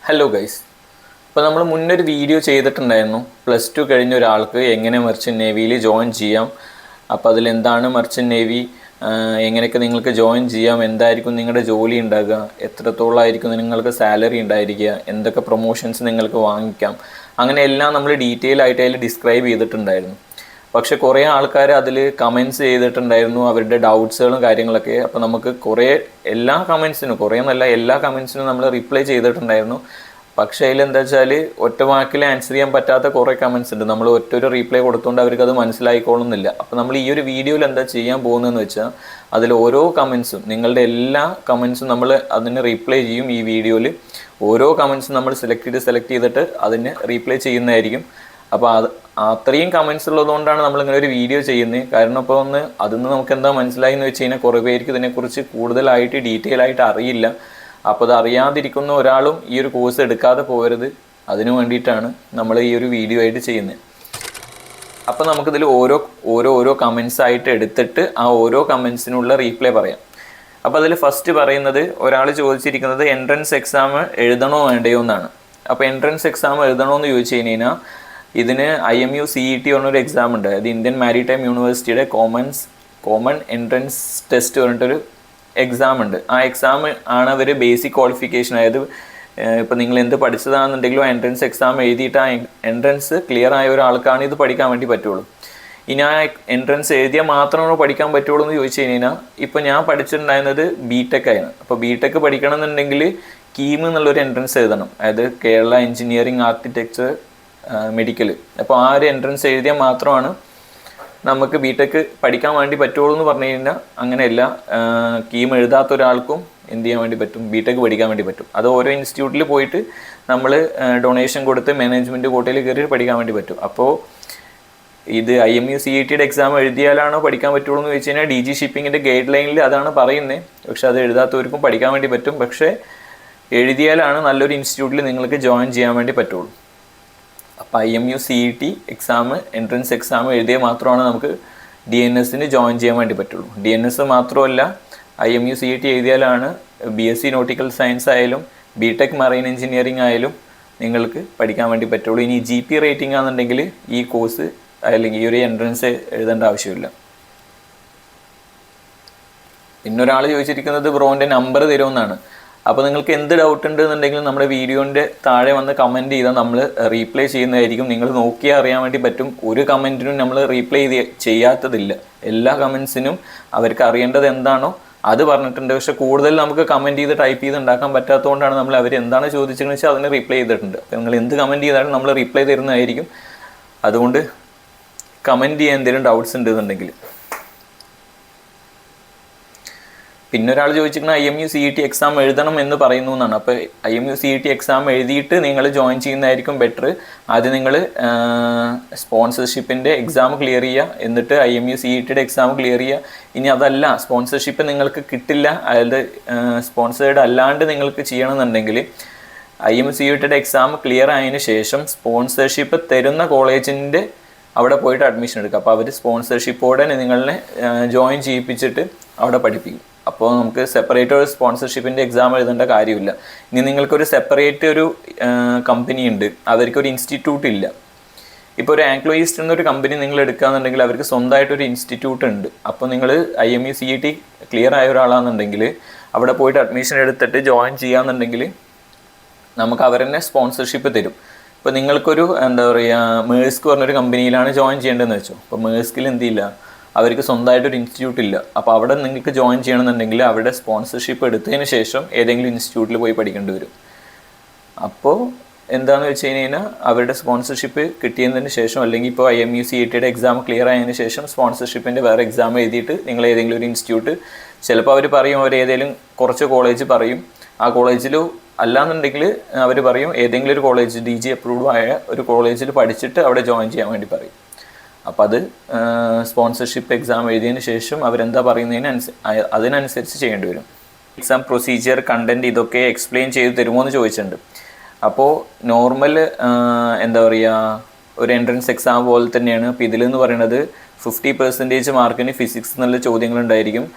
Hello guys. അപ്പോൾ നമ്മൾ മുന്നൊരു video ചെയ്തിട്ടുണ്ടായിരുന്നു +2 കഴിഞ്ഞ ഒരാൾക്ക് എങ്ങനെ മെർച്ചൻ്റ് നേവിയിൽ ജോയിൻ ചെയ്യാം. അപ്പോൾ അതിലെന്താണ് മെർച്ചൻ്റ് നേവി, എങ്ങനെയൊക്കെ നിങ്ങൾക്ക് ജോയിൻ ചെയ്യാം, എന്തായിരിക്കും നിങ്ങളുടെ ജോലി ഉണ്ടാകുക, എത്രത്തോളമായിരിക്കും നിങ്ങൾക്ക് സാലറി ഉണ്ടായിരിക്കുക, എന്തൊക്കെ പ്രൊമോഷൻസ് നിങ്ങൾക്ക് വാങ്ങിക്കാം, അങ്ങനെ എല്ലാം നമ്മൾ ഡീറ്റെയിൽ ആയിട്ട് അതിൽ ഡിസ്ക്രൈബ് ചെയ്തിട്ടുണ്ടായിരുന്നു. പക്ഷെ കുറേ ആൾക്കാർ അതിൽ കമൻറ്റ്സ് ചെയ്തിട്ടുണ്ടായിരുന്നു അവരുടെ ഡൗട്ട്സുകളും കാര്യങ്ങളൊക്കെ. അപ്പോൾ നമുക്ക് എല്ലാ കമൻറ്റ്സിനും നമ്മൾ റിപ്ലൈ ചെയ്തിട്ടുണ്ടായിരുന്നു. പക്ഷേ അതിലെന്താ വെച്ചാൽ ഒറ്റ വാക്കിൽ ആൻസർ ചെയ്യാൻ പറ്റാത്ത കുറേ കമൻറ്റ്സ് ഉണ്ട്. നമ്മൾ ഒറ്റൊരു റീപ്ലൈ കൊടുത്തുകൊണ്ട് അവർക്ക് അത് മനസ്സിലായിക്കോളുന്നില്ല. അപ്പോൾ നമ്മൾ ഈ ഒരു വീഡിയോയിൽ എന്താ ചെയ്യാൻ പോകുന്നതെന്ന് വെച്ചാൽ അതിൽ ഓരോ കമൻറ്റ്സും, നിങ്ങളുടെ എല്ലാ കമൻറ്റ്സും നമ്മൾ അതിന് റീപ്ലൈ ചെയ്യും. ഈ വീഡിയോയിൽ ഓരോ കമൻറ്റ്സും നമ്മൾ സെലക്ട് ചെയ്തിട്ട് അതിന് റീപ്ലൈ ചെയ്യുന്നതായിരിക്കും. അപ്പോൾ അത്രയും കമൻറ്റ്സ് ഉള്ളതുകൊണ്ടാണ് നമ്മളിങ്ങനെ ഒരു വീഡിയോ ചെയ്യുന്നത്. കാരണം ഇപ്പോൾ അതിൽ നമുക്ക് എന്താ മനസ്സിലായി എന്ന് വെച്ച് കഴിഞ്ഞാൽ കുറേ പേർക്ക് ഇതിനെക്കുറിച്ച് കൂടുതലായിട്ട് ഡീറ്റെയിൽ ആയിട്ട് അറിയില്ല. അപ്പോൾ അത് അറിയാതിരിക്കുന്ന ഒരാളും ഈ ഒരു കോഴ്സ് എടുക്കാതെ പോകരുത്. അതിനു വേണ്ടിയിട്ടാണ് നമ്മൾ ഈ ഒരു വീഡിയോ ആയിട്ട് ചെയ്യുന്നത്. അപ്പോൾ നമുക്കിതിൽ ഓരോ കമൻറ്റ്സ് ആയിട്ട് എടുത്തിട്ട് ആ ഓരോ കമൻറ്റ്സിനുള്ള റീപ്ലൈ പറയാം. അപ്പോൾ അതിൽ ഫസ്റ്റ് പറയുന്നത്, ഒരാൾ ചോദിച്ചിരിക്കുന്നത് എൻട്രൻസ് എക്സാം എഴുതണോ വേണ്ടയോ എന്നാണ്. അപ്പോൾ എൻട്രൻസ് എക്സാം എഴുതണോ എന്ന് ചോദിച്ചു കഴിഞ്ഞാൽ ഇതിന് IMU CET പറഞ്ഞൊരു എക്സാം ഉണ്ട്. അത് ഇന്ത്യൻ മാരിടൈം യൂണിവേഴ്സിറ്റിയുടെ കോമൺ എൻട്രൻസ് ടെസ്റ്റ് പറഞ്ഞിട്ടൊരു എക്സാം ഉണ്ട്. ആ എക്സാം ആണ് അവർ ബേസിക് ക്വാളിഫിക്കേഷൻ. അതായത് ഇപ്പോൾ നിങ്ങൾ എന്ത് പഠിച്ചതാണെന്നുണ്ടെങ്കിലും എൻട്രൻസ് എക്സാം എഴുതിയിട്ട് ആ എൻട്രൻസ് ക്ലിയർ ആയ ഒരാൾക്കാണ് ഇത് പഠിക്കാൻ വേണ്ടി പറ്റുള്ളൂ. ഇനി ആ എൻട്രൻസ് എഴുതിയാൽ മാത്രമാണോ പഠിക്കാൻ പറ്റുള്ളൂ എന്ന് ചോദിച്ചു കഴിഞ്ഞാൽ, ഇപ്പോൾ ഞാൻ പഠിച്ചിട്ടുണ്ടായിരുന്നത് BTech ആയിരുന്നു. അപ്പോൾ BTech പഠിക്കണം എന്നുണ്ടെങ്കിൽ കീം എന്നുള്ളൊരു എൻട്രൻസ് എഴുതണം. അതായത് കേരള എഞ്ചിനീയറിംഗ് ആർക്കിടെക്ചർ മെഡിക്കൽ. അപ്പോൾ ആ ഒരു എൻട്രൻസ് എഴുതിയാൽ മാത്രമാണ് നമുക്ക് BTech പഠിക്കാൻ വേണ്ടി പറ്റുള്ളൂ എന്ന് പറഞ്ഞു കഴിഞ്ഞാൽ അങ്ങനെയല്ല. കീം എഴുതാത്ത ഒരാൾക്കും എന്ത് ചെയ്യാൻ വേണ്ടി പറ്റും, BTech പഠിക്കാൻ വേണ്ടി പറ്റും. അത് ഓരോ ഇൻസ്റ്റിറ്റ്യൂട്ടിൽ പോയിട്ട് നമ്മൾ ഡൊണേഷൻ കൊടുത്ത് മാനേജ്മെൻറ്റ് കോട്ടയിൽ കയറി പഠിക്കാൻ വേണ്ടി പറ്റും. അപ്പോൾ ഇത് IMU CETയുടെ എക്സാം എഴുതിയാലാണോ പഠിക്കാൻ പറ്റുള്ളൂ എന്ന് ചോദിച്ചു കഴിഞ്ഞാൽ DG ഷിപ്പിങ്ങിൻ്റെ ഗൈഡ് ലൈനിൽ അതാണ് പറയുന്നത്. പക്ഷെ അത് എഴുതാത്തവർക്കും പഠിക്കാൻ വേണ്ടി പറ്റും. പക്ഷേ എഴുതിയാലാണ് നല്ലൊരു ഇൻസ്റ്റിറ്റ്യൂട്ടിൽ നിങ്ങൾക്ക് ജോയിൻ ചെയ്യാൻ വേണ്ടി പറ്റുള്ളൂ. അപ്പോൾ IMU CET exam, entrance exam എഴുതിയാൽ മാത്രമാണ് നമുക്ക് DNSന് ജോയിൻ ചെയ്യാൻ വേണ്ടി പറ്റുള്ളൂ. DNS മാത്രമല്ല, IMU CET എഴുതിയാലാണ് BSc nautical science ആയാലും BTech മറൈൻ എഞ്ചിനീയറിംഗ് ആയാലും നിങ്ങൾക്ക് പഠിക്കാൻ വേണ്ടി പറ്റുള്ളൂ. ഇനി GP റേറ്റിംഗ് ആണെന്നുണ്ടെങ്കിൽ ഈ കോഴ്സ് അല്ലെങ്കിൽ ഈ ഒരു എൻട്രൻസ് എഴുതേണ്ട ആവശ്യമില്ല. പിന്നൊരാൾ ചോദിച്ചിരിക്കുന്നത് ബ്രോൻ്റെ നമ്പർ തരുമെന്നാണ്. അപ്പോൾ നിങ്ങൾക്ക് എന്ത് ഡൗട്ട് ഉണ്ട് എന്നുണ്ടെങ്കിലും നമ്മുടെ വീഡിയോൻ്റെ താഴെ വന്ന് കമൻറ്റ് ചെയ്താൽ നമ്മൾ റീപ്ലൈ ചെയ്യുന്നതായിരിക്കും. നിങ്ങൾ നോക്കിയാൽ അറിയാൻ വേണ്ടി പറ്റും. ഒരു കമൻറ്റിനും നമ്മൾ റീപ്ലൈ ചെയ്യാത്തതില്ല. എല്ലാ കമൻറ്റ്സിനും അവർക്ക് അറിയേണ്ടത് എന്താണോ അത് പറഞ്ഞിട്ടുണ്ട്. പക്ഷേ കൂടുതൽ നമുക്ക് കമൻറ്റ് ചെയ്ത് ടൈപ്പ് ചെയ്ത് ഉണ്ടാക്കാൻ പറ്റാത്തതുകൊണ്ടാണ് നമ്മൾ അവർ എന്താണ് ചോദിച്ചതെന്ന് വെച്ചാൽ അതിന് റീപ്ലൈ ചെയ്തിട്ടുണ്ട്. അപ്പോൾ നിങ്ങൾ എന്ത് കമൻറ്റ് ചെയ്താലും നമ്മൾ റീപ്ലൈ തരുന്നതായിരിക്കും. അതുകൊണ്ട് കമൻറ്റ് ചെയ്യാൻ എന്തെങ്കിലും ഡൗട്ട്സ് ഉണ്ടെന്നുണ്ടെങ്കിൽ. പിന്നെ ഒരാൾ ചോദിച്ചിരിക്കുന്നത് IMU CET എക്സാം എഴുതണം എന്ന് പറയുന്നു എന്നാണ്. അപ്പോൾ IMU CET എക്സാം എഴുതിയിട്ട് നിങ്ങൾ ജോയിൻ ചെയ്യുന്നതായിരിക്കും ബെറ്റർ. ആദ്യം നിങ്ങൾ സ്പോൺസർഷിപ്പിൻ്റെ എക്സാം ക്ലിയർ ചെയ്യുക, എന്നിട്ട് IMU CETയുടെ എക്സാം ക്ലിയർ ചെയ്യുക. ഇനി അതല്ല, സ്പോൺസർഷിപ്പ് നിങ്ങൾക്ക് കിട്ടില്ല, അതായത് സ്പോൺസേർഡ് അല്ലാണ്ട് നിങ്ങൾക്ക് ചെയ്യണമെന്നുണ്ടെങ്കിൽ IMU CETയുടെ എക്സാം ക്ലിയർ ആയതിനു ശേഷം സ്പോൺസർഷിപ്പ് തരുന്ന കോളേജിൻ്റെ അവിടെ പോയിട്ട് അഡ്മിഷൻ എടുക്കുക. അപ്പോൾ അവർ സ്പോൺസർഷിപ്പോടെ നിങ്ങളെ ജോയിൻ ചെയ്യിപ്പിച്ചിട്ട് അവിടെ പഠിപ്പിക്കും. അപ്പോൾ നമുക്ക് സെപ്പറേറ്റ് ഒരു സ്പോൺസർഷിപ്പിൻ്റെ എക്സാം എഴുതേണ്ട കാര്യമില്ല. ഇനി നിങ്ങൾക്കൊരു സെപ്പറേറ്റ് ഒരു കമ്പനി ഉണ്ട്, അവർക്കൊരു ഇൻസ്റ്റിറ്റ്യൂട്ട് ഇല്ല. ഇപ്പോൾ ഒരു ആംഗ്ലോ ഈസ്റ്റ് എന്നൊരു കമ്പനി നിങ്ങൾ എടുക്കുകയെന്നുണ്ടെങ്കിൽ അവർക്ക് സ്വന്തമായിട്ടൊരു ഇൻസ്റ്റിറ്റ്യൂട്ട് ഉണ്ട്. അപ്പോൾ നിങ്ങൾ IMU CET ക്ലിയർ ആയ ഒരാളാണെന്നുണ്ടെങ്കിൽ അവിടെ പോയിട്ട് അഡ്മിഷൻ എടുത്തിട്ട് ജോയിൻ ചെയ്യാമെന്നുണ്ടെങ്കിൽ നമുക്ക് അവർ തന്നെ സ്പോൺസർഷിപ്പ് തരും. ഇപ്പോൾ നിങ്ങൾക്കൊരു മേഴ്സ്ക് പറഞ്ഞൊരു കമ്പനിയിലാണ് ജോയിൻ ചെയ്യേണ്ടതെന്ന് വെച്ചോ. അപ്പോൾ മേഴ്സ്കിൽ എന്തില്ല, അവർക്ക് സ്വന്തമായിട്ടൊരു ഇൻസ്റ്റിറ്റ്യൂട്ട് ഇല്ല. അപ്പോൾ അവിടെ നിങ്ങൾക്ക് ജോയിൻ ചെയ്യണമെന്നുണ്ടെങ്കിൽ അവരുടെ സ്പോൺസർഷിപ്പ് എടുത്തതിന് ശേഷം ഏതെങ്കിലും ഇൻസ്റ്റിറ്റ്യൂട്ടിൽ പോയി പഠിക്കേണ്ടി വരും. അപ്പോൾ എന്താണെന്ന് വെച്ച് കഴിഞ്ഞാൽ അവരുടെ സ്പോൺസർഷിപ്പ് കിട്ടിയതിന് ശേഷം, അല്ലെങ്കിൽ ഇപ്പോൾ IMU CETയുടെ എക്സാം ക്ലിയർ ആയതിനു ശേഷം സ്പോൺസർഷിപ്പിൻ്റെ വേറെ എക്സാം എഴുതിയിട്ട് നിങ്ങൾ ഏതെങ്കിലും ഒരു ഇൻസ്റ്റിറ്റ്യൂട്ട്, ചിലപ്പോൾ അവർ പറയും, അവർ ഏതെങ്കിലും കുറച്ച് കോളേജ് പറയും, ആ കോളേജിൽ അല്ലാന്നുണ്ടെങ്കിൽ അവർ പറയും ഏതെങ്കിലും ഒരു കോളേജ് DG അപ്രൂവ്ഡ് ആയ ഒരു കോളേജിൽ പഠിച്ചിട്ട് അവിടെ ജോയിൻ ചെയ്യാൻ വേണ്ടി പറയും. അപ്പോൾ അത് സ്പോൺസർഷിപ്പ് എക്സാം എഴുതിയതിന് ശേഷം അവരെന്താ അതിനനുസരിച്ച് ചെയ്യേണ്ടി വരും. എക്സാം പ്രൊസീജിയർ, കണ്ടൻറ്റ് ഇതൊക്കെ എക്സ്പ്ലെയിൻ ചെയ്ത് തരുമോ എന്ന് ചോദിച്ചിട്ടുണ്ട്. അപ്പോൾ നോർമൽ ഒരു എൻട്രൻസ് എക്സാം പോലെ തന്നെയാണ്. അപ്പോൾ ഇതിലെന്ന് പറയുന്നത് 50% മാർക്കിന് ഫിസിക്സ് എന്നുള്ള ചോദ്യങ്ങളുണ്ടായിരിക്കും,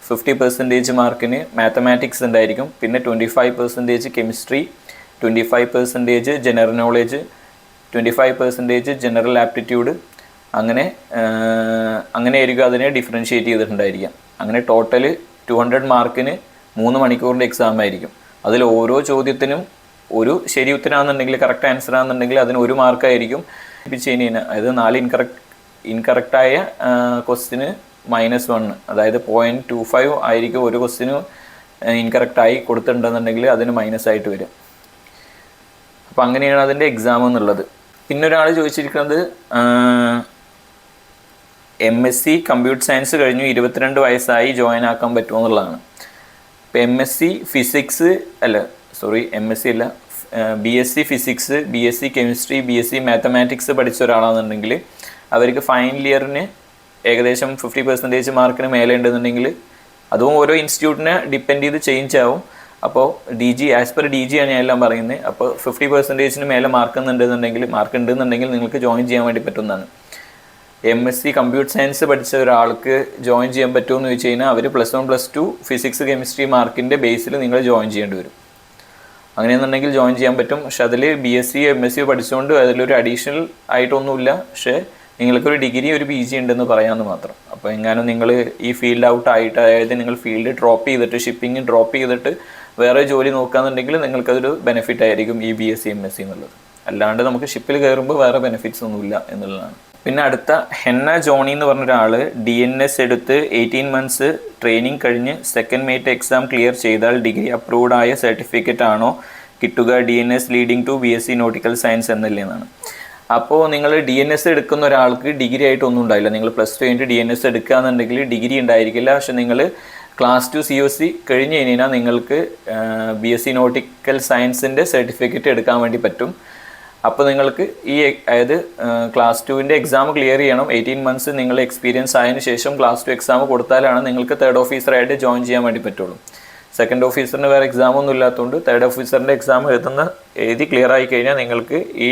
50% മാർക്കിന് മാത്തമാറ്റിക്സ് ഉണ്ടായിരിക്കും, പിന്നെ 25% chemistry, 25% general knowledge, 25% general aptitude, അങ്ങനെയായിരിക്കും അതിനെ ഡിഫറൻഷ്യേറ്റ് ചെയ്തിട്ടുണ്ടായിരിക്കാം. അങ്ങനെ ടോട്ടൽ 200 മാർക്കിന് 3 മണിക്കൂറിൻ്റെ എക്സാം ആയിരിക്കും. അതിൽ ഓരോ ചോദ്യത്തിനും ഒരു ശരി ഉത്തരമാണെന്നുണ്ടെങ്കിൽ, കറക്റ്റ് ആൻസർ ആണെന്നുണ്ടെങ്കിൽ അതിന് 1 മാർക്കായിരിക്കും ലഭിച്ചതിന്. അതായത് 4 ഇൻകറക്റ്റായ ക്വസ്റ്റിന് -1, അതായത് 0.25 ആയിരിക്കും ഒരു ക്വസ്റ്റിന് ഇൻകറക്റ്റായി കൊടുത്തിട്ടുണ്ടെന്നുണ്ടെങ്കിൽ അതിന് മൈനസായിട്ട് വരും. അപ്പോൾ അങ്ങനെയാണ് അതിൻ്റെ എക്സാം എന്നുള്ളത്. പിന്നെ ഒരാൾ ചോദിച്ചിരിക്കുന്നത് MSc കമ്പ്യൂട്ടർ സയൻസ് കഴിഞ്ഞു 22 വയസ്സായി ജോയിൻ ആക്കാൻ പറ്റുമോ എന്നുള്ളതാണ്. ഇപ്പോൾ MSc BSc physics, BSc chemistry, BSc mathematics പഠിച്ച ഒരാളാണെന്നുണ്ടെങ്കിൽ അവർക്ക് ഫൈനൽ ഇയറിന് ഏകദേശം 50% മാർക്കിന് മേലെ ഉണ്ടെന്നുണ്ടെങ്കിൽ, അതും ഓരോ ഇൻസ്റ്റിറ്റ്യൂട്ടിനെ ഡിപ്പെൻഡ് ചെയ്ത് ചേഞ്ച് ആവും. അപ്പോൾ ആസ് പെർ DG ആണ് ഞാൻ എല്ലാം പറയുന്നത്. അപ്പോൾ 50% മേലെ മാർക്ക് ഉണ്ടെന്നുണ്ടെങ്കിൽ നിങ്ങൾക്ക് ജോയിൻ ചെയ്യാൻ വേണ്ടി പറ്റുന്നതാണ്. MSc കമ്പ്യൂട്ടർ സയൻസ് പഠിച്ച ഒരാൾക്ക് ജോയിൻ ചെയ്യാൻ പറ്റുമോ എന്ന് ചോദിച്ചു കഴിഞ്ഞാൽ അവർ +1 +2 ഫിസിക്സ് കെമിസ്ട്രി മാർക്കിൻ്റെ ബേസിൽ നിങ്ങൾ ജോയിൻ ചെയ്യേണ്ടി വരും. അങ്ങനെയെന്നുണ്ടെങ്കിൽ ജോയിൻ ചെയ്യാൻ പറ്റും. പക്ഷെ അതിൽ BSc MSc പഠിച്ചുകൊണ്ട് അതിലൊരു അഡീഷണൽ ആയിട്ടൊന്നുമില്ല. പക്ഷേ നിങ്ങൾക്കൊരു ഡിഗ്രി, ഒരു PG ഉണ്ടെന്ന് പറയാമെന്ന് മാത്രം. അപ്പോൾ എങ്ങാനും നിങ്ങൾ ഈ ഫീൽഡ് ഔട്ട് ആയിട്ട്, അതായത് നിങ്ങൾ ഫീൽഡ് ഡ്രോപ്പ് ചെയ്തിട്ട്, ഷിപ്പിംഗ് ഡ്രോപ്പ് ചെയ്തിട്ട് വേറെ ജോലി നോക്കുകയാണെന്നുണ്ടെങ്കിൽ നിങ്ങൾക്കതൊരു ബെനിഫിറ്റ് ആയിരിക്കും ഈ BSc MSc എന്നുള്ളത്. അല്ലാണ്ട് നമുക്ക് ഷിപ്പിൽ കയറുമ്പോൾ വേറെ ബെനിഫിറ്റ്സ് ഒന്നുമില്ല എന്നുള്ളതാണ്. പിന്നെ അടുത്ത ഹെന്ന ജോണി എന്ന് പറഞ്ഞ ഒരാൾ DNS എടുത്ത് 18 മന്ത്സ് ട്രെയിനിങ് കഴിഞ്ഞ് സെക്കൻഡ് മേറ്റ് എക്സാം ക്ലിയർ ചെയ്താൽ ഡിഗ്രി അപ്രൂവ്ഡ് ആയ സർട്ടിഫിക്കറ്റ് ആണോ കിട്ടുക? DNS leading to BSc nautical science എന്നല്ലേന്നാണ്. അപ്പോൾ നിങ്ങൾ DNS എടുക്കുന്ന ഒരാൾക്ക് ഡിഗ്രി ആയിട്ടൊന്നും ഉണ്ടായില്ല. നിങ്ങൾ +2 കഴിഞ്ഞിട്ട് DNS എടുക്കുക എന്നുണ്ടെങ്കിൽ ഡിഗ്രി ഉണ്ടായിരിക്കില്ല. പക്ഷെ നിങ്ങൾ Class 2 COC കഴിഞ്ഞ് കഴിഞ്ഞാൽ നിങ്ങൾക്ക് BSc നോട്ടിക്കൽ സയൻസിൻ്റെ സർട്ടിഫിക്കറ്റ് എടുക്കാൻ വേണ്ടി പറ്റും. അപ്പോൾ നിങ്ങൾക്ക് അതായത് Class 2ൻ്റെ എക്സാം ക്ലിയർ ചെയ്യണം. 18 മന്ത്സ് നിങ്ങൾ എക്സ്പീരിയൻസ് ആയതിനു ശേഷം Class 2 എക്സാം കൊടുത്താലാണ് നിങ്ങൾക്ക് തേർഡ് ഓഫീസറായിട്ട് ജോയിൻ ചെയ്യാൻ വേണ്ടി പറ്റുള്ളൂ. സെക്കൻഡ് ഓഫീസറിന് വേറെ എക്സാം ഒന്നും ഇല്ലാത്തതുകൊണ്ട് തേർഡ് ഓഫീസറിൻ്റെ എക്സാം എഴുതി ക്ലിയർ ആയി കഴിഞ്ഞാൽ നിങ്ങൾക്ക് ഈ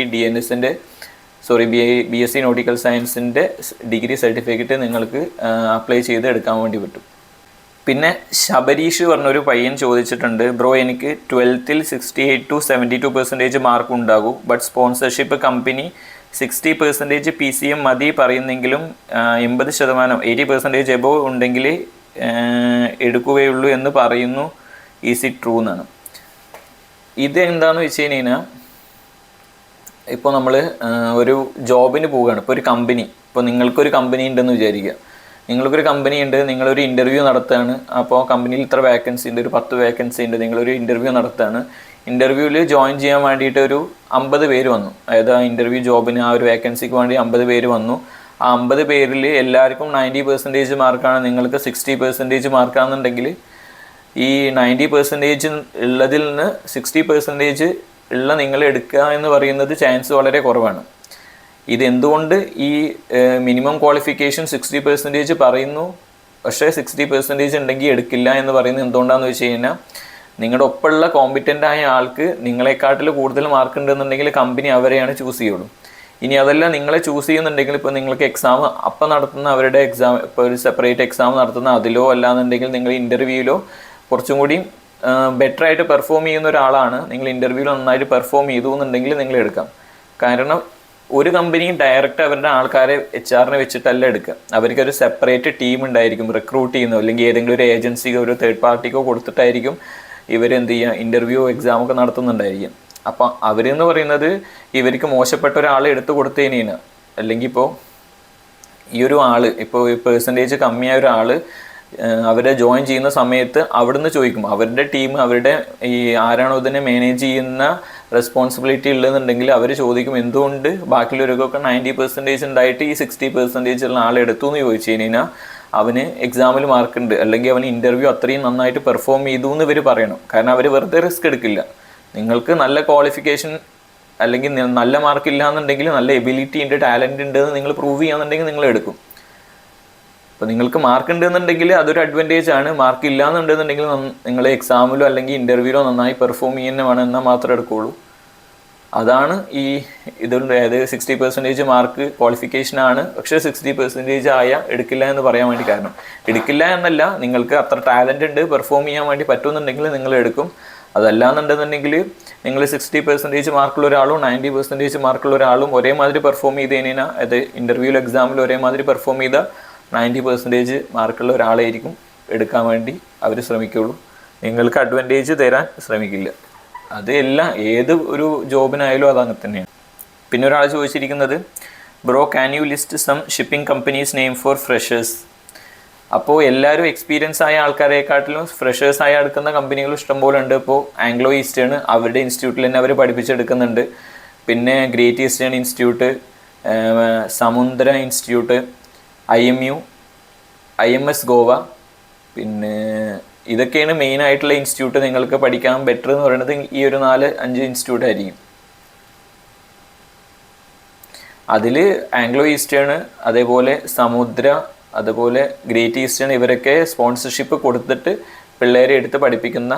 BSc നോട്ടിക്കൽ സയൻസിൻ്റെ ഡിഗ്രി സർട്ടിഫിക്കറ്റ് നിങ്ങൾക്ക് അപ്ലൈ ചെയ്ത് എടുക്കാൻ വേണ്ടി പറ്റും. പിന്നെ ശബരീഷ് പറഞ്ഞൊരു പയ്യൻ ചോദിച്ചിട്ടുണ്ട്, ബ്രോ എനിക്ക് 12th 68 to 72% മാർക്ക് ഉണ്ടാകും, ബട്ട് സ്പോൺസർഷിപ്പ് കമ്പനി 60% PCM മതി പറയുന്നെങ്കിലും 80% എബോവ് ഉണ്ടെങ്കിൽ എടുക്കുകയുള്ളൂ എന്ന് പറയുന്നു. ഈസ് ഇറ്റ് ട്രൂ എന്നാണ്. ഇത് എന്താണെന്ന് വെച്ച് കഴിഞ്ഞാൽ, ഇപ്പോൾ നമ്മൾ ഒരു ജോബിന് പോവുകയാണ്. ഇപ്പോൾ ഒരു കമ്പനി, ഇപ്പോൾ നിങ്ങൾക്കൊരു കമ്പനി ഉണ്ടെന്ന് വിചാരിക്കുക. നിങ്ങൾക്കൊരു കമ്പനി ഉണ്ട്, നിങ്ങളൊരു ഇൻ്റർവ്യൂ നടത്തുകയാണ്. അപ്പോൾ കമ്പനിയിൽ ഇത്ര വേക്കൻസി ഉണ്ട്, ഒരു 10 വേക്കൻസി ഉണ്ട്. നിങ്ങളൊരു ഇൻ്റർവ്യൂ നടത്തുകയാണ്. ഇൻ്റർവ്യൂവിൽ ജോയിൻ ചെയ്യാൻ വേണ്ടിയിട്ട് ഒരു 50 പേര് വന്നു. അതായത് ആ ഇൻ്റർവ്യൂ ജോബിന്, ആ ഒരു വേക്കൻസിക്ക് വേണ്ടി 50 പേര് വന്നു. ആ 50 പേരിൽ എല്ലാവർക്കും 90% മാർക്കാണ്, നിങ്ങൾക്ക് 60% മാർക്കാണെന്നുണ്ടെങ്കിൽ ഈ 90% ഉള്ളതിൽ നിന്ന് 60% ഉള്ള നിങ്ങൾ എടുക്കുക എന്ന് പറയുന്നത് ചാൻസ് വളരെ കുറവാണ്. ഇതെന്തുകൊണ്ട് ഈ മിനിമം ക്വാളിഫിക്കേഷൻ 60% പറയുന്നു, പക്ഷേ 60% ഉണ്ടെങ്കിൽ എടുക്കില്ല എന്ന് പറയുന്നത് എന്തുകൊണ്ടാണെന്ന് വെച്ച് കഴിഞ്ഞാൽ, നിങ്ങളുടെ ഒപ്പമുള്ള കോമ്പിറ്റൻ്റ് ആയ ആൾക്ക് നിങ്ങളെക്കാട്ടിൽ കൂടുതൽ മാർക്ക് ഉണ്ടെന്നുണ്ടെങ്കിൽ കമ്പനി അവരെയാണ് ചൂസ് ചെയ്യുള്ളൂ. ഇനി അതല്ല, നിങ്ങളെ ചൂസ് ചെയ്യുന്നുണ്ടെങ്കിൽ ഇപ്പോൾ നിങ്ങൾക്ക് എക്സാം അപ്പം നടത്തുന്ന അവരുടെ എക്സാം, ഇപ്പോൾ ഒരു സെപ്പറേറ്റ് എക്സാം നടത്തുന്ന അതിലോ അല്ലാന്നുണ്ടെങ്കിൽ നിങ്ങൾ ഇൻ്റർവ്യൂവിലോ കുറച്ചും കൂടി ബെറ്റർ ആയിട്ട് പെർഫോം ചെയ്യുന്ന ഒരാളാണ്, നിങ്ങൾ ഇൻ്റർവ്യൂവിൽ നന്നായിട്ട് പെർഫോം ചെയ്തു എന്നുണ്ടെങ്കിൽ നിങ്ങൾ എടുക്കാം. കാരണം ഒരു കമ്പനി ഡയറക്റ്റ് അവരുടെ ആൾക്കാരെ HR-നെ വെച്ചിട്ടല്ല എടുക്കുക. അവർക്കൊരു സെപ്പറേറ്റ് ടീം ഉണ്ടായിരിക്കും റിക്രൂട്ട് ചെയ്യുന്നോ, അല്ലെങ്കിൽ ഏതെങ്കിലും ഒരു ഏജൻസിക്കോ ഒരു തേർഡ് പാർട്ടിക്കോ കൊടുത്തിട്ടായിരിക്കും ഇവരെന്ത് ചെയ്യുക, ഇൻ്റർവ്യൂ എക്സാമൊക്കെ നടത്തുന്നുണ്ടായിരിക്കും. അപ്പം അവരെന്ന് പറയുന്നത് ഇവർക്ക് മോശപ്പെട്ട ഒരാളെ എടുത്തു കൊടുത്തതിനാണ്. അല്ലെങ്കിൽ ഇപ്പോൾ ഈ ഒരു ആൾ, ഇപ്പോൾ പെർസെൻറ്റേജ് കമ്മിയായ ഒരാൾ അവരെ ജോയിൻ ചെയ്യുന്ന സമയത്ത് അവിടുന്ന് ചോദിക്കും, അവരുടെ ടീം, അവരുടെ ഈ ആരാണോ ഇതിനെ മാനേജ് ചെയ്യുന്ന റെസ്പോൺസിബിലിറ്റി ഉള്ളതെന്നുണ്ടെങ്കിൽ അവർ ചോദിക്കും, എന്തുകൊണ്ട് ബാക്കിയുള്ളവർക്കൊക്കെ 90% ഉണ്ടായിട്ട് ഈ 60% ഉള്ള ആളെടുത്തു എന്ന് ചോദിച്ചു കഴിഞ്ഞാൽ അവന് എക്സാമിൽ മാർക്കുണ്ട്, അല്ലെങ്കിൽ അവന് ഇൻ്റർവ്യൂ അത്രയും നന്നായിട്ട് പെർഫോം ചെയ്തു എന്ന് ഇവർ പറയണം. കാരണം അവർ വെറുതെ റിസ്ക് എടുക്കില്ല. നിങ്ങൾക്ക് നല്ല ക്വാളിഫിക്കേഷൻ അല്ലെങ്കിൽ നല്ല മാർക്ക് ഇല്ല എന്നുണ്ടെങ്കിൽ നല്ല എബിലിറ്റി ഉണ്ട്, ടാലൻറ്റ് ഉണ്ട് എന്ന് നിങ്ങൾ പ്രൂവ് ചെയ്യാന്നുണ്ടെങ്കിൽ നിങ്ങൾ എടുക്കും. അപ്പോൾ നിങ്ങൾക്ക് മാർക്ക് ഉണ്ടെന്നുണ്ടെങ്കിൽ അതൊരു അഡ്വാൻറ്റേജ് ആണ്. മാർക്ക് ഇല്ല എന്നുണ്ടെന്നുണ്ടെങ്കിൽ നിങ്ങൾ എക്സാമിലോ അല്ലെങ്കിൽ ഇൻ്റർവ്യൂവിലോ നന്നായി പെർഫോം ചെയ്യുന്ന വേണം, എന്നാൽ മാത്രമേ എടുക്കുകയുള്ളൂ. അതാണ് ഈ ഇതുണ്ട്. അതായത് 60% മാർക്ക് ക്വാളിഫിക്കേഷനാണ്, പക്ഷേ 60% ആയാൽ എടുക്കില്ല എന്ന് പറയാൻ വേണ്ടി കാരണം. എടുക്കില്ല എന്നല്ല, നിങ്ങൾക്ക് അത്ര ടാലൻ്റ് ഉണ്ട്, പെർഫോം ചെയ്യാൻ വേണ്ടി പറ്റുമെന്നുണ്ടെങ്കിൽ നിങ്ങൾ എടുക്കും. അതല്ലാന്നുണ്ടെന്നുണ്ടെങ്കിൽ നിങ്ങൾ 60% മാർക്കുള്ള ഒരാളും 90% മാർക്കുള്ള ഒരാളും ഒരേമാതിരി പെർഫോം ചെയ്ത് കഴിഞ്ഞാൽ അത് ഇൻ്റർവ്യൂവിൽ എക്സാമിൽ ഒരേമാതിരി പെർഫോം ചെയ്താൽ 90% മാർക്കുള്ള ഒരാളായിരിക്കും എടുക്കാൻ വേണ്ടി അവർ ശ്രമിക്കുള്ളൂ. നിങ്ങൾക്ക് അഡ്വാൻറ്റേജ് തരാൻ ശ്രമിക്കില്ല. അത് എല്ലാം ഏത് ഒരു ജോബിനായാലും അതങ്ങനെ തന്നെയാണ്. പിന്നെ ഒരാൾ ചോദിച്ചിരിക്കുന്നത് bro can you list some shipping companies name for freshers. അപ്പോൾ എല്ലാവരും എക്സ്പീരിയൻസ് ആയ ആൾക്കാരെക്കാട്ടിലും ഫ്രഷേഴ്സ് ആയി എടുക്കുന്ന കമ്പനികൾ ഇഷ്ടംപോലെ ഉണ്ട്. ഇപ്പോൾ ആംഗ്ലോ ഈസ്റ്റേൺ അവരുടെ ഇൻസ്റ്റിറ്റ്യൂട്ടിൽ തന്നെ അവർ പഠിപ്പിച്ചെടുക്കുന്നുണ്ട്. പിന്നെ ഗ്രേറ്റ് ഈസ്റ്റേൺ ഇൻസ്റ്റിറ്റ്യൂട്ട്, സമുദ്ര ഇൻസ്റ്റിറ്റ്യൂട്ട്, IMU, IMS ഗോവ, പിന്നെ ഇതൊക്കെയാണ് മെയിൻ ആയിട്ടുള്ള ഇൻസ്റ്റിറ്റ്യൂട്ട് നിങ്ങൾക്ക് പഠിക്കാൻ ബെറ്റർ എന്ന് പറയുന്നത്. ഈ ഒരു 4-5 ഇൻസ്റ്റിറ്റ്യൂട്ട് ആയിരിക്കും. അതിൽ ആംഗ്ലോ ഈസ്റ്റേൺ, അതേപോലെ സമുദ്ര, അതുപോലെ ഗ്രേറ്റ് ഈസ്റ്റേൺ ഇവരൊക്കെ സ്പോൺസർഷിപ്പ് കൊടുത്തിട്ട് പിള്ളേരെ എടുത്ത് പഠിപ്പിക്കുന്ന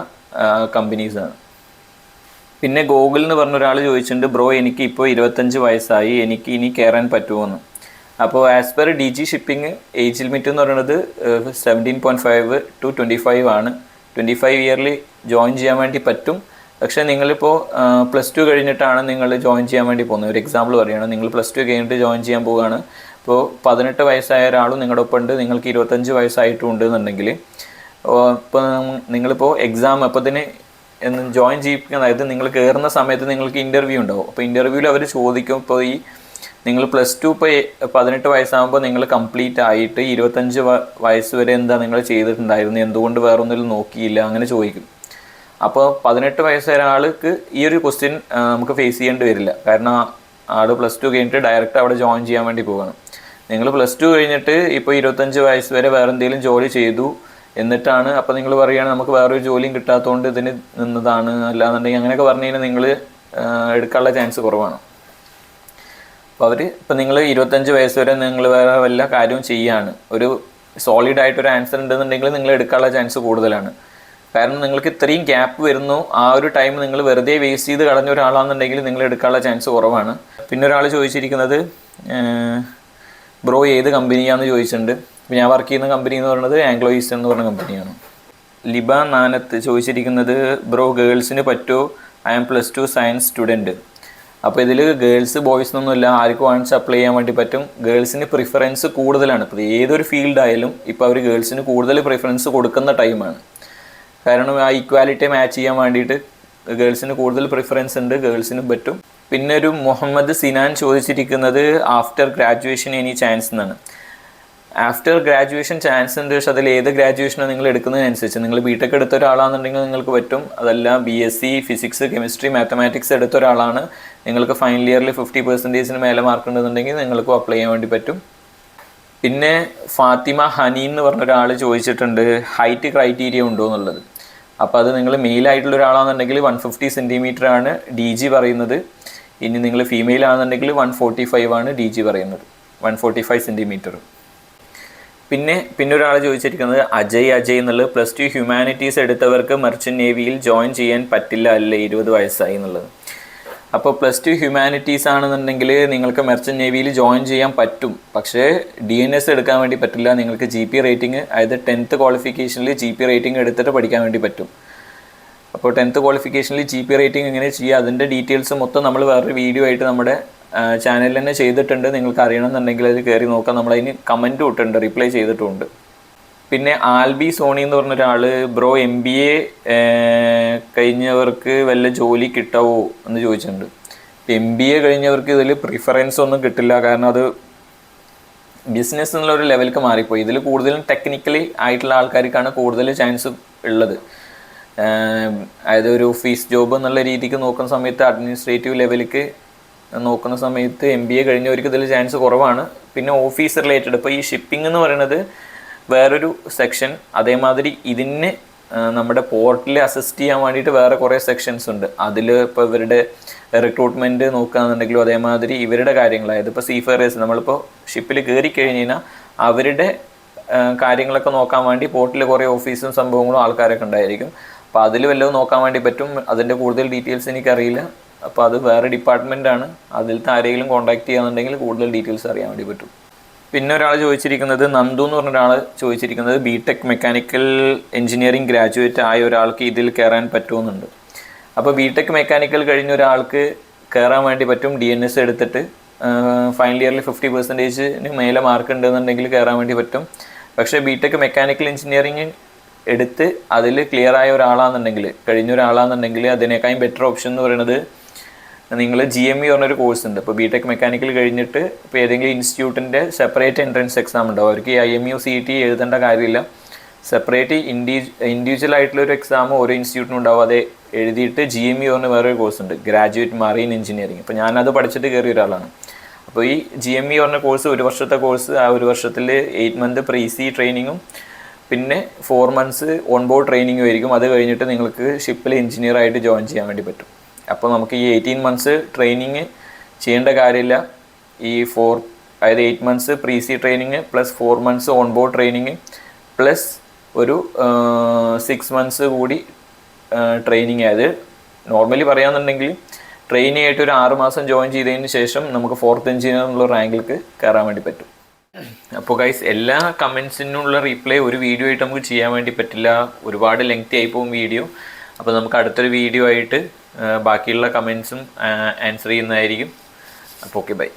കമ്പനീസാണ്. പിന്നെ ഗോകുൽ എന്ന് പറഞ്ഞ ഒരാൾ ചോദിച്ചിട്ടുണ്ട് ബ്രോ എനിക്ക് ഇപ്പോൾ 25 വയസ്സായി, എനിക്ക് ഇനി കയറാൻ പറ്റുമോയെന്ന്. അപ്പോൾ as per DG shipping age limit എന്ന് പറയുന്നത് 17.5 to 25 ആണ്. 25 ഇയറിൽ ജോയിൻ ചെയ്യാൻ വേണ്ടി പറ്റും. പക്ഷേ നിങ്ങളിപ്പോൾ +2 കഴിഞ്ഞിട്ടാണ് നിങ്ങൾ ജോയിൻ ചെയ്യാൻ വേണ്ടി പോകുന്നത്. ഒരു എക്സാമ്പിൾ പറയുകയാണ്, നിങ്ങൾ +2 കഴിഞ്ഞിട്ട് ജോയിൻ ചെയ്യാൻ പോവുകയാണ്. ഇപ്പോൾ 18 വയസ്സായ ഒരാളും നിങ്ങളുടെ ഒപ്പം ഉണ്ട്, നിങ്ങൾക്ക് 25 വയസ്സായിട്ടുണ്ട് എന്നുണ്ടെങ്കിൽ ഇപ്പോൾ നിങ്ങളിപ്പോൾ എക്സാം അപ്പോൾ ഇതിന് ജോയിൻ ചെയ്യിപ്പിക്കുന്ന, അതായത് നിങ്ങൾ കയറുന്ന സമയത്ത് നിങ്ങൾക്ക് ഇൻ്റർവ്യൂ ഉണ്ടാവും. അപ്പോൾ ഇൻ്റർവ്യൂവിൽ അവർ ചോദിക്കും, ഇപ്പോൾ ഈ നിങ്ങൾ +2 ഇപ്പോൾ 18 വയസ്സാകുമ്പോൾ നിങ്ങൾ കംപ്ലീറ്റ് ആയിട്ട് 25 വയസ്സ് വരെ എന്താ നിങ്ങൾ ചെയ്തിട്ടുണ്ടായിരുന്നു, എന്തുകൊണ്ട് വേറൊന്നിലും നോക്കിയില്ല, അങ്ങനെ ചോദിക്കും. അപ്പോൾ 18 വയസ്സായ ഒരാൾക്ക് ഈ ഒരു ക്വസ്റ്റ്യൻ നമുക്ക് ഫേസ് ചെയ്യേണ്ടി വരില്ല. കാരണം ആൾ +2 കഴിഞ്ഞിട്ട് ഡയറക്റ്റ് അവിടെ ജോയിൻ ചെയ്യാൻ വേണ്ടി പോവുകയാണ്. നിങ്ങൾ +2 കഴിഞ്ഞിട്ട് ഇപ്പോൾ 25 വയസ്സ് വരെ വേറെ എന്തെങ്കിലും ജോലി ചെയ്തു എന്നിട്ടാണ് അപ്പോൾ നിങ്ങൾ പറയുകയാണ് നമുക്ക് വേറൊരു ജോലിയും കിട്ടാത്തതുകൊണ്ട് ഇതിന് നിന്നതാണ്, അല്ലാന്നുണ്ടെങ്കിൽ അങ്ങനെയൊക്കെ പറഞ്ഞു കഴിഞ്ഞാൽ നിങ്ങൾ എടുക്കാനുള്ള ചാൻസ് കുറവാണ്. അപ്പോൾ ഇപ്പോൾ നിങ്ങൾ 25 വയസ്സ് വരെ നിങ്ങൾ വേറെ വല്ല കാര്യവും ചെയ്യുകയാണ്, ഒരു സോളിഡായിട്ടൊരു ആൻസർ ഉണ്ടെന്നുണ്ടെങ്കിൽ നിങ്ങൾ എടുക്കാനുള്ള ചാൻസ് കൂടുതലാണ്. കാരണം നിങ്ങൾക്ക് ഇത്രയും ഗ്യാപ്പ് വരുന്നു, ആ ഒരു ടൈം നിങ്ങൾ വെറുതെ വേസ്റ്റ് ചെയ്ത് കളഞ്ഞ ഒരാളാണെന്നുണ്ടെങ്കിൽ നിങ്ങൾ എടുക്കാനുള്ള ചാൻസ് കുറവാണ്. പിന്നെ ഒരാൾ ചോദിച്ചിരിക്കുന്നത് ബ്രോ ഏത് കമ്പനിയാണെന്ന് ചോദിച്ചിട്ടുണ്ട്. ഞാൻ വർക്ക് ചെയ്യുന്ന കമ്പനി എന്ന് പറയുന്നത് ആംഗ്ലോ ഈസ്റ്റേൺ എന്ന് പറഞ്ഞ കമ്പനിയാണ്. ലിബ നാനത്ത് ചോദിച്ചിരിക്കുന്നത് ബ്രോ ഗേൾസിന് പറ്റുമോ, I am +2 സയൻസ് സ്റ്റുഡൻറ്റ്. അപ്പോൾ ഇതിൽ ഗേൾസ് ബോയ്സ് എന്നൊന്നുമില്ല, ആർക്കും വേണമെങ്കിൽ അപ്ലൈ ചെയ്യാൻ വേണ്ടി പറ്റും. ഗേൾസിന് പ്രിഫറൻസ് കൂടുതലാണ്. ഇപ്പോൾ ഏതൊരു ഫീൽഡായാലും ഇപ്പോൾ അവർ ഗേൾസിന് കൂടുതൽ പ്രിഫറൻസ് കൊടുക്കുന്ന ടൈമാണ്. കാരണം ആ ഈക്വാലിറ്റി മാച്ച് ചെയ്യാൻ വേണ്ടിയിട്ട് ഗേൾസിന് കൂടുതൽ പ്രിഫറൻസ് ഉണ്ട്, ഗേൾസിന് പറ്റും. പിന്നെ ഒരു മുഹമ്മദ് സിനാൻ ചോദിച്ചിരിക്കുന്നത് ആഫ്റ്റർ ഗ്രാജുവേഷൻ എനി ചാൻസ് എന്നാണ്. ആഫ്റ്റർ ഗ്രാജുവേഷൻ ചാൻസ് ഉണ്ട്, പക്ഷെ അതിൽ ഏത് ഗ്രാജുവേഷനാണ് നിങ്ങൾ എടുക്കുന്നതിനനുസരിച്ച്. നിങ്ങൾ BTech എടുത്ത ഒരാളാണെന്നുണ്ടെങ്കിൽ നിങ്ങൾക്ക് പറ്റും. അതല്ല BSc ഫിസിക്സ് കെമിസ്ട്രി മാത്തമാറ്റിക്സ് എടുത്ത ഒരാളാണ്, നിങ്ങൾക്ക് ഫൈനൽ ഇയറിൽ 50% മേലെ മാർക്ക് ഉണ്ടെന്നുണ്ടെങ്കിൽ നിങ്ങൾക്കും അപ്ലൈ ചെയ്യാൻ വേണ്ടി പറ്റും. പിന്നെ ഫാത്തിമ ഹനി എന്ന് പറഞ്ഞ ഒരാൾ ചോദിച്ചിട്ടുണ്ട് ഹൈറ്റ് ക്രൈറ്റീരിയ ഉണ്ടോ എന്നുള്ളത്. അപ്പോൾ അത് നിങ്ങൾ മെയിലായിട്ടുള്ള ഒരാളാണെന്നുണ്ടെങ്കിൽ 150 സെൻറ്റിമീറ്റർ ആണ് DG പറയുന്നത്. ഇനി നിങ്ങൾ ഫീമെയിൽ ആണെന്നുണ്ടെങ്കിൽ 145 ആണ് DG പറയുന്നത്, 145 സെൻറ്റിമീറ്റർ. പിന്നെ ഒരാൾ ചോദിച്ചിരിക്കുന്നത് അജയ് എന്നുള്ളത് +2 ഹ്യൂമാനിറ്റീസ് എടുത്തവർക്ക് മെർച്ചൻ്റ് നേവിയിൽ ജോയിൻ ചെയ്യാൻ പറ്റില്ല അല്ലേ 20 വയസ്സായി എന്നുള്ളത്. അപ്പോൾ +2 ഹ്യൂമാനിറ്റീസ് ആണെന്നുണ്ടെങ്കിൽ നിങ്ങൾക്ക് മെർച്ചൻ്റ് നേവിയിൽ ജോയിൻ ചെയ്യാൻ പറ്റും, പക്ഷേ DNS എടുക്കാൻ വേണ്ടി പറ്റില്ല. നിങ്ങൾക്ക് GP റേറ്റിംഗ്, അതായത് 10th ക്വാളിഫിക്കേഷനിൽ GP റേറ്റിംഗ് എടുത്തിട്ട് പഠിക്കാൻ വേണ്ടി പറ്റും. അപ്പോൾ 10th ക്വാളിഫിക്കേഷനിൽ GP റേറ്റിംഗ് എങ്ങനെ ചെയ്യുക, അതിൻ്റെ ഡീറ്റെയിൽസ് മൊത്തം നമ്മൾ വേറൊരു വീഡിയോ ആയിട്ട് നമ്മുടെ ചാനലിൽ തന്നെ ചെയ്തിട്ടുണ്ട്. നിങ്ങൾക്ക് അറിയണമെന്നുണ്ടെങ്കിൽ അത് കയറി നോക്കാം. നമ്മളതിന് കമൻറ്റും ഇട്ടിട്ടുണ്ട്, റിപ്ലൈ ചെയ്തിട്ടുമുണ്ട്. പിന്നെ ആൽബി സോണി എന്ന് പറഞ്ഞ ഒരാൾ ബ്രോ MBA കഴിഞ്ഞവർക്ക് വല്ല ജോലി കിട്ടാവോ എന്ന് ചോദിച്ചിട്ടുണ്ട്. MBA കഴിഞ്ഞവർക്ക് ഇതിൽ പ്രിഫറൻസ് ഒന്നും കിട്ടില്ല, കാരണം അത് ബിസിനസ് എന്നുള്ളൊരു ലെവലിലേക്ക് മാറിപ്പോയി. ഇതിൽ കൂടുതലും ടെക്നിക്കലി ആയിട്ടുള്ള ആൾക്കാർക്കാണ് കൂടുതൽ ചാൻസ് ഉള്ളത്. അതായത് ഒരു ഓഫീസ് ജോബ് എന്നുള്ള രീതിക്ക് നോക്കുന്ന സമയത്ത്, അഡ്മിനിസ്ട്രേറ്റീവ് ലെവലിലേക്ക് നോക്കുന്ന സമയത്ത് MBA കഴിഞ്ഞവർക്ക് ഇതിൽ ചാൻസ് കുറവാണ്. പിന്നെ ഓഫീസ് റിലേറ്റഡ്, ഇപ്പോൾ ഈ ഷിപ്പിംഗ് എന്ന് പറയുന്നത് വേറൊരു സെക്ഷൻ, അതേമാതിരി ഇതിന് നമ്മുടെ പോർട്ടിൽ അസിസ്റ്റ് ചെയ്യാൻ വേണ്ടിയിട്ട് വേറെ കുറേ സെക്ഷൻസ് ഉണ്ട്. അതിൽ ഇപ്പോൾ ഇവരുടെ റിക്രൂട്ട്മെൻറ്റ് നോക്കുകയാണെന്നുണ്ടെങ്കിലും അതേമാതിരി ഇവരുടെ കാര്യങ്ങൾ, അതായത് ഇപ്പോൾ സീഫെയറേഴ്സ് നമ്മളിപ്പോൾ ഷിപ്പിൽ കയറി കഴിഞ്ഞ് കഴിഞ്ഞാൽ അവരുടെ കാര്യങ്ങളൊക്കെ നോക്കാൻ വേണ്ടി പോർട്ടിൽ കുറേ ഓഫീസും സംഭവങ്ങളും ആൾക്കാരൊക്കെ ഉണ്ടായിരിക്കും. അപ്പോൾ അതിൽ വല്ലതും നോക്കാൻ വേണ്ടി പറ്റും. അതിൻ്റെ കൂടുതൽ ഡീറ്റെയിൽസ് എനിക്കറിയില്ല. അപ്പോൾ അത് വേറെ ഡിപ്പാർട്ട്മെൻറ്റാണ്, അതിലത്തെ ആരെങ്കിലും കോൺടാക്ട് ചെയ്യാന്നുണ്ടെങ്കിൽ കൂടുതൽ ഡീറ്റെയിൽസ് അറിയാൻ വേണ്ടി പറ്റും. പിന്നെ ഒരാൾ ചോദിച്ചിരിക്കുന്നത്, നന്ദു എന്ന് പറഞ്ഞ ഒരാൾ ചോദിച്ചിരിക്കുന്നത് BTech മെക്കാനിക്കൽ എഞ്ചിനീയറിംഗ് ഗ്രാജുവേറ്റ് ആയ ഒരാൾക്ക് ഇതിൽ കയറാൻ പറ്റുമെന്നുണ്ട്. അപ്പോൾ ബിടെക് മെക്കാനിക്കൽ കഴിഞ്ഞ ഒരാൾക്ക് കയറാൻ വേണ്ടി പറ്റും. DNS എടുത്തിട്ട് ഫൈനൽ ഇയറിൽ 50% മേലെ മാർക്ക് ഉണ്ടെന്നുണ്ടെങ്കിൽ കയറാൻ വേണ്ടി പറ്റും. പക്ഷേ ബിടെക് മെക്കാനിക്കൽ എഞ്ചിനീയറിംഗ് എടുത്ത് അതിൽ ക്ലിയർ ആയ ഒരാളാണെന്നുണ്ടെങ്കിൽ, കഴിഞ്ഞ ഒരാളാണെന്നുണ്ടെങ്കിൽ അതിനേക്കാളും ബെറ്റർ ഓപ്ഷൻ എന്ന് പറയുന്നത് നിങ്ങൾ GME പറഞ്ഞൊരു കോഴ്സ് ഉണ്ട്. ഇപ്പോൾ ബിടെക് മെക്കാനിക്കൽ കഴിഞ്ഞിട്ട് ഇപ്പോൾ ഏതെങ്കിലും ഇൻസ്റ്റിറ്റ്യൂട്ടിൻ്റെ സെപ്പറേറ്റ് എൻട്രൻസ് എക്സാം ഉണ്ടാവും. അവർക്ക് IMU CET എഴുതേണ്ട കാര്യമില്ല. സെപ്പറേറ്റ് ഇൻഡിവിജ്വൽ ആയിട്ടുള്ളൊരു എക്സാം ഓരോ ഇൻസ്റ്റിറ്റ്യൂട്ടിനുണ്ടാവും. അത് എഴുതിയിട്ട് GME പറഞ്ഞ വേറൊരു കോഴ്സ് ഉണ്ട്, ഗ്രാജുവേറ്റ് മറീൻ എഞ്ചിനീയറിംഗ്. അപ്പോൾ ഞാനത് പഠിച്ചിട്ട് കയറിയ ഒരാളാണ്. അപ്പോൾ ഈ GME പറഞ്ഞ കോഴ്സ് 1 വർഷത്തെ കോഴ്സ്. ആ 1 വർഷത്തിൽ 8 മന്ത് പ്രീസി ട്രെയിനിങ്ങും പിന്നെ 4 മന്ത്സ് ഓൺ ബോർഡ് ട്രെയിനിങ്ങും ആയിരിക്കും. അത് കഴിഞ്ഞിട്ട് നിങ്ങൾക്ക് ഷിപ്പിൽ എഞ്ചിനീയർ ആയിട്ട് ജോയിൻ ചെയ്യാൻ വേണ്ടി പറ്റും. അപ്പോൾ നമുക്ക് ഈ 18 മന്ത്സ് ട്രെയിനിങ് ചെയ്യേണ്ട കാര്യമില്ല. ഈ അതായത് 8 months pre sea training plus 4 months on board training plus ഒരു 6 മന്ത്സ് കൂടി ട്രെയിനിങ്. അത് നോർമലി പറയാന്നുണ്ടെങ്കിൽ ട്രെയിനിങ് ആയിട്ട് ഒരു 6 മാസം ജോയിൻ ചെയ്തതിന് ശേഷം നമുക്ക് 4th എഞ്ചിനീയർ എന്നുള്ള റാങ്കിലേക്ക് കയറാൻ വേണ്ടി പറ്റും. അപ്പോൾ ഗൈസ്, എല്ലാ കമൻസിനുള്ള റീപ്ലൈ ഒരു വീഡിയോ ആയിട്ട് നമുക്ക് ചെയ്യാൻ വേണ്ടി പറ്റില്ല. ഒരുപാട് ലെങ്തി ആയി പോകും വീഡിയോ. അപ്പോൾ നമുക്ക് അടുത്തൊരു വീഡിയോ ആയിട്ട് ബാക്കിയുള്ള കമൻസും ആൻസർ ചെയ്യുന്നതായിരിക്കും. അപ്പോൾ ഓക്കെ, ബൈ.